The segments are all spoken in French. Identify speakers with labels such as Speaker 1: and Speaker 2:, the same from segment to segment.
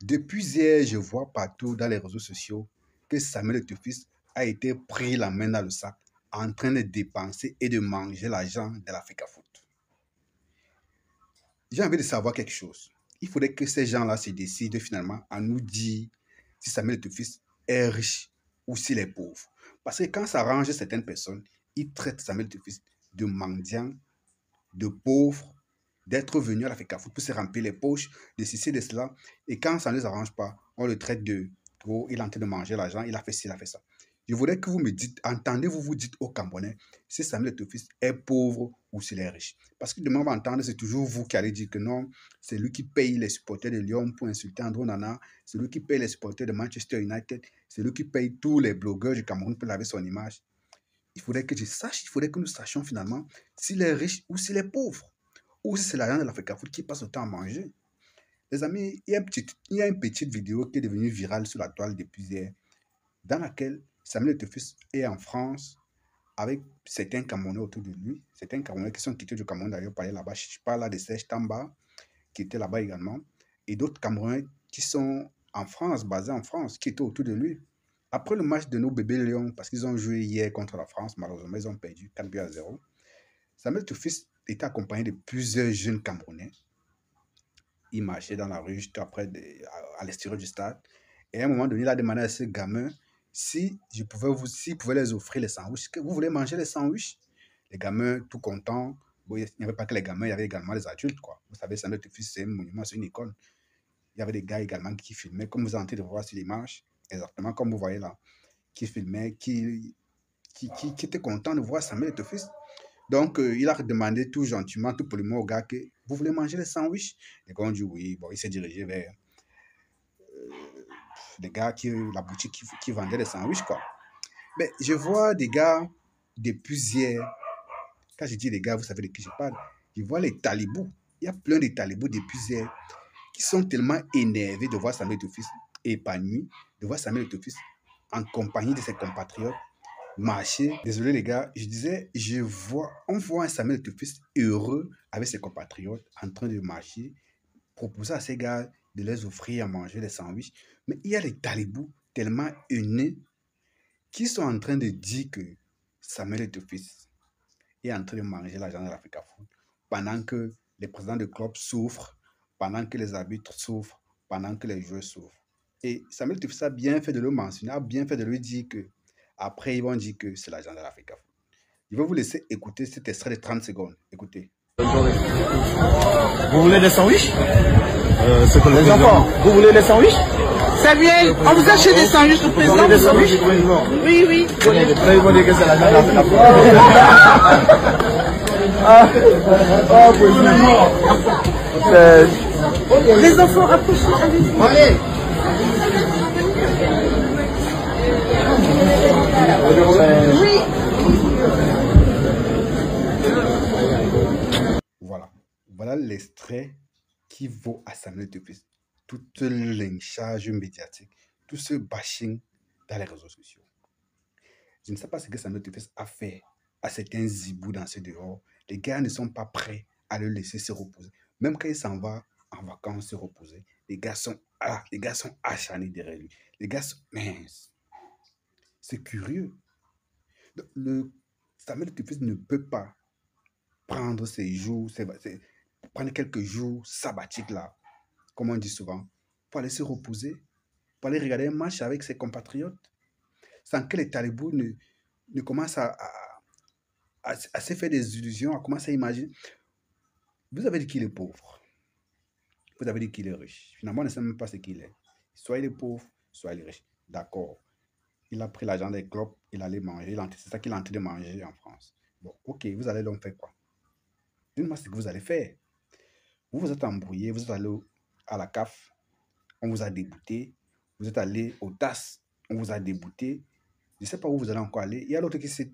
Speaker 1: Depuis hier, je vois partout dans les réseaux sociaux que Samuel Etofis a été pris la main dans le sac en train de dépenser et de manger l'argent de l'Africa Foot. J'ai envie de savoir quelque chose. Il faudrait que ces gens-là se décident finalement à nous dire si Samuel Etofis est riche ou s'il est pauvre. Parce que quand ça arrange certaines personnes, ils traitent Samuel Etofis de mendiant, de pauvre, d'être venu à l'Africa Foot pour se remplir les poches, de ceci, de cela. Et quand ça ne les arrange pas, on le traite de gros, il est en train de manger l'argent, il a fait ci, il a fait ça. Je voudrais que vous me dites, entendez-vous, vous dites aux Camerounais si Samuel Etofis est pauvre ou s'il est riche. Parce que demain, on va entendre, c'est toujours vous qui allez dire que non, c'est lui qui paye les supporters de Lyon pour insulter Andro Nana, c'est lui qui paye les supporters de Manchester United, c'est lui qui paye tous les blogueurs du Cameroun pour laver son image. Il faudrait que je sache, il faudrait que nous sachions finalement s'il est riche ou s'il est pauvre. Ou si c'est l'argent de l'Africa Foot qui passe autant à manger. Les amis, il y a une petite vidéo qui est devenue virale sur la toile depuis hier, dans laquelle Samuel Etofis est en France avec certains Camerounais autour de lui, certains Camerounais qui sont quittés du Cameroun d'ailleurs pour aller là-bas. Je parle là de Serge Tamba, qui était là-bas également, et d'autres Camerounais qui sont en France, basés en France, qui étaient autour de lui. Après le match de nos bébés Lions, parce qu'ils ont joué hier contre la France, malheureusement, ils ont perdu 4 buts à 0. Samuel Etofis était accompagné de plusieurs jeunes Camerounais. Il marchait dans la rue juste après, à l'extérieur du stade. Et à un moment donné, il a demandé à ces gamins si je pouvais s'il pouvait les offrir les sandwichs. Que vous voulez manger les sandwichs? Les gamins, tout contents. Bon, il n'y avait pas que les gamins, il y avait également les adultes, quoi. Vous savez, Samuel Etofis, c'est un monument, c'est une école. Il y avait des gars également qui filmaient, comme vous êtes en train de voir sur l'image, exactement comme vous voyez là, qui filmaient, qui étaient contents de voir Samuel Etofis. Donc, il a demandé tout gentiment, tout poliment au gars que vous voulez manger les sandwichs? Les gars ont dit oui. Bon, il s'est dirigé vers les gars la boutique qui vendait les sandwichs, quoi. Mais je vois des gars depuis hier. Quand je dis les gars, vous savez de qui je parle. Je vois les talibous. Il y a plein de talibous depuis hier qui sont tellement énervés de voir Samuel Etofis épanoui, de voir Samuel Etofis en compagnie de ses compatriotes marcher. Désolé les gars, je disais, on voit un Samuel Etofis heureux avec ses compatriotes en train de marcher, proposer à ces gars de les offrir à manger des sandwichs. Mais il y a les talibous tellement haineux qui sont en train de dire que Samuel Etofis est en train de manger l'argent de l'Africa Foot pendant que les présidents de club souffrent, pendant que les arbitres souffrent, pendant que les joueurs souffrent. Et Samuel Etofis a bien fait de le mentionner, a bien fait de lui dire que après, ils vont dire que c'est l'argent de l'Africa Foot. Je vais vous laisser écouter cet extrait de 30 secondes. Écoutez.
Speaker 2: Vous voulez des sandwichs
Speaker 3: Les enfants, vous voulez les sandwichs?
Speaker 4: Samuel, on vous achète des sandwichs au président?
Speaker 2: des sandwichs?
Speaker 4: Oui, oui.
Speaker 2: Très bon que c'est l'argent de l'Africa Foot.
Speaker 4: Les enfants, approchez, allez-y.
Speaker 3: Allez.
Speaker 1: Voilà l'extrait qui vaut à Samuel Etofis toute l'incharge médiatique, tout ce bashing dans les réseaux sociaux. Je ne sais pas ce que Samuel Etofis a fait à certains zibous dans ce dehors. Les gars ne sont pas prêts à le laisser se reposer. Même quand il s'en va en vacances se reposer, les gars sont acharnés derrière lui. Les gars sont minces. C'est curieux. Samuel Etofis ne peut pas prendre prendre quelques jours sabbatiques là, comme on dit souvent, pour aller se reposer, pour aller regarder un match avec ses compatriotes, sans que les talibous ne commencent à se faire des illusions, à commencer à imaginer. Vous avez dit qu'il est pauvre. Vous avez dit qu'il est riche. Finalement, on ne sait même pas ce qu'il est. Soit il est pauvre, soit il est riche. D'accord. Il a pris l'argent des clubs, il allait manger. C'est ça qu'il est en train de manger en France. Bon, ok, vous allez donc faire quoi? Dites-moi ce que vous allez faire. Vous vous êtes embrouillé, vous êtes allé à la CAF, on vous a débouté. Vous êtes allé au TAS, on vous a débouté. Je ne sais pas où vous allez encore aller. Il y a l'autre qui s'est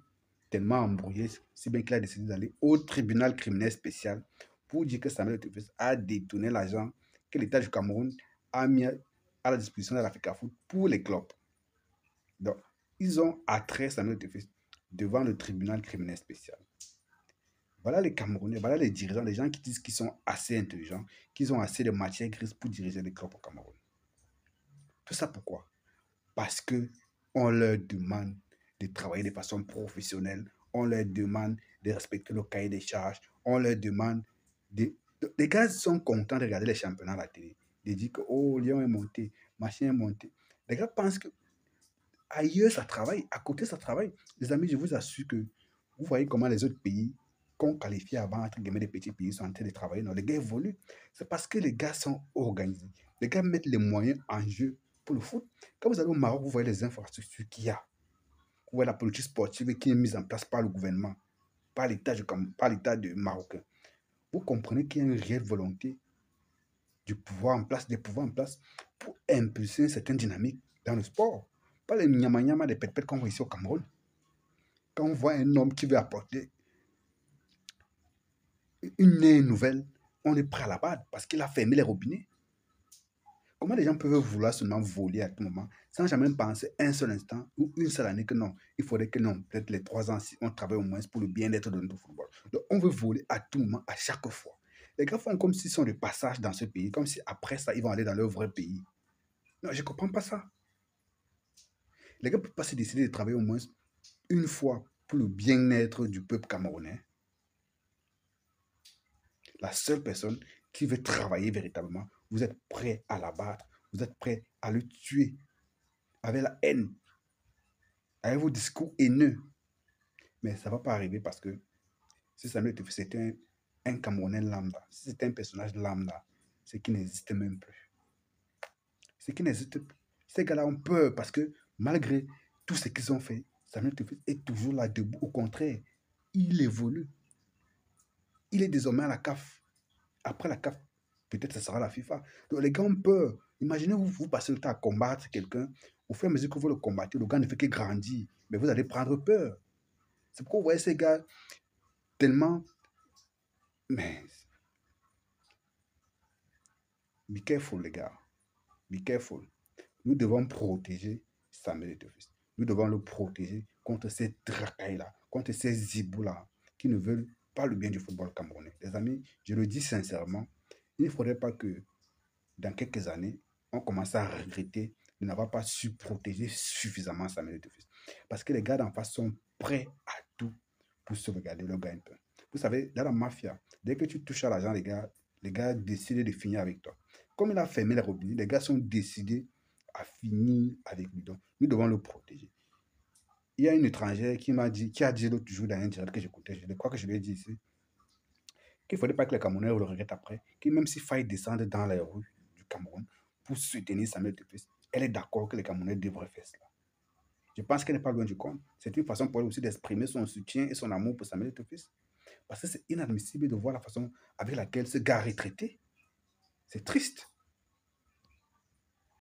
Speaker 1: tellement embrouillé, si bien qu'il a décidé d'aller au tribunal criminel spécial pour dire que Samuel Etofis a détourné l'argent que l'État du Cameroun a mis à la disposition de l'Africa Foot pour les clubs. Donc, ils ont attrait Samuel Etofis devant le tribunal criminel spécial. Voilà les Camerounais, voilà les dirigeants, les gens qui disent qu'ils sont assez intelligents, qu'ils ont assez de matière grise pour diriger les clubs au Cameroun. Tout ça pourquoi? Parce que on leur demande de travailler de façon professionnelle, on leur demande de respecter le cahier des charges, on leur demande de... Les gars sont contents de regarder les championnats à la télé, de dire que oh, Lyon est monté, machin est monté. Les gars pensent que ailleurs ça travaille, à côté ça travaille. Les amis, je vous assure que vous voyez comment les autres pays qu'on qualifie avant, entre guillemets, des petits pays sont en train de travailler. Non, les gars évoluent. C'est parce que les gars sont organisés. Les gars mettent les moyens en jeu pour le foot. Quand vous allez au Maroc, vous voyez les infrastructures qu'il y a. Vous voyez la politique sportive qui est mise en place par le gouvernement, par l'État du Marocain. Vous comprenez qu'il y a une réelle volonté du pouvoir en place, des pouvoirs en place pour impulser une certaine dynamique dans le sport. Pas les nyama-nyama des pète-pète qu'on voit ici au Cameroun. Quand on voit un homme qui veut apporter une nouvelle, on est prêt à la battre parce qu'il a fermé les robinets. Comment les gens peuvent vouloir seulement voler à tout moment sans jamais penser un seul instant ou une seule année que non, il faudrait que non, peut-être les 3 ans, on travaille au moins pour le bien-être de notre football. Donc on veut voler à tout moment, à chaque fois. Les gars font comme s'ils sont de passage dans ce pays, comme si après ça, ils vont aller dans leur vrai pays. Non, je ne comprends pas ça. Les gars ne peuvent pas se décider de travailler au moins une fois pour le bien-être du peuple camerounais. La seule personne qui veut travailler véritablement, vous êtes prêt à l'abattre, vous êtes prêt à le tuer avec la haine, avec vos discours haineux. Mais ça ne va pas arriver parce que si Samuel Eto'o c'était un Camerounais lambda, si c'était un personnage lambda, c'est qui n'existe même plus. C'est qui n'existe plus. Ces gars-là ont peur parce que malgré tout ce qu'ils ont fait, Samuel Eto'o est toujours là debout. Au contraire, il évolue. Il est désormais à la CAF. Après la CAF, peut-être ce sera la FIFA. Donc les gars ont peur. Imaginez, vous passez le temps à combattre quelqu'un. Au fur et à mesure que vous le combattez, le gars ne fait que grandir. Mais vous allez prendre peur. C'est pourquoi vous voyez ces gars tellement... Mais... Be careful, les gars. Be careful. Nous devons protéger Samuel Eto'o. Nous devons le protéger contre ces dracailles-là, contre ces zibous-là, qui ne veulent pas le bien du football camerounais. Les amis, je le dis sincèrement, il ne faudrait pas que dans quelques années, on commence à regretter de n'avoir pas su protéger suffisamment Samuel Eto'o. Parce que les gars d'en face sont prêts à tout pour sauvegarder leur gagne-pain. Vous savez, dans la mafia, dès que tu touches à l'argent, les gars décident de finir avec toi. Comme il a fermé les robinets, les gars sont décidés à finir avec lui. Donc, nous devons le protéger. Il y a une étrangère qui a dit l'autre jour dans un direct que j'écoutais, je crois que je lui ai dit ici, qu'il ne faudrait pas que les Camerounais le regrettent après, que même s'il faille descendre dans les rues du Cameroun pour soutenir Samuel Eto'o, elle est d'accord que les Camerounais devraient faire cela. Je pense qu'elle n'est pas loin du compte. C'est une façon pour elle aussi d'exprimer son soutien et son amour pour Samuel Eto'o. Parce que c'est inadmissible de voir la façon avec laquelle ce gars est traité. C'est triste.